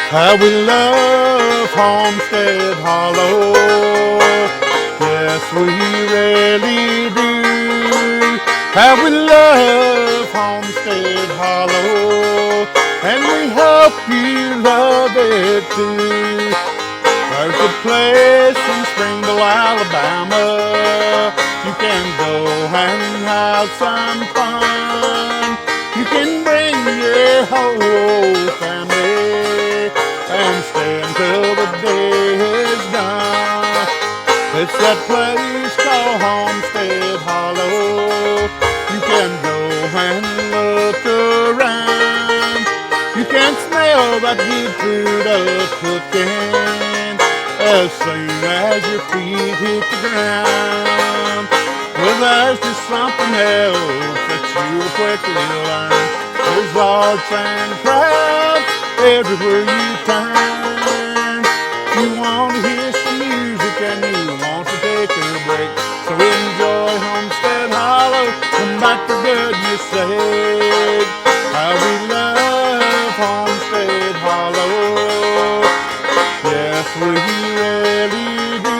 How we love Homestead Hollow. Yes, we really do. How we love Homestead Hollow. And we hope you love it too. There's a place in Springville, Alabama. You can go and have some fun. You can bring your whole family and stay until the day is done. It's that place called Homestead Hollow. You can go and look around. You can smell that good food of cooking as soon as your feet hit the ground. Well, there's just something else that you'll quickly learn. There's arts and crafts everywhere you turn. You want to hear some music and you want to take a break, so enjoy Homestead Hollow. Come back for goodness sake. How we love Homestead Hollow. Yes, we really do.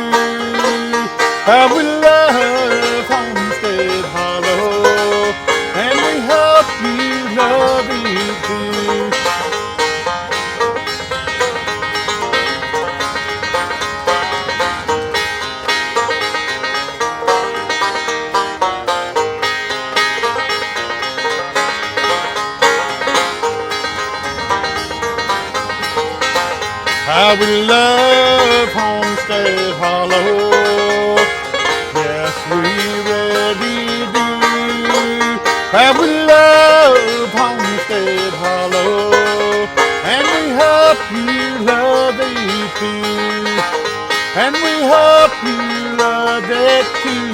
How we love Homestead Hollow, and we hope you love it too. How we love Homestead Hollow. Yes, we really do. How we love Homestead Hollow. And we hope you love it too. And we hope you love it too.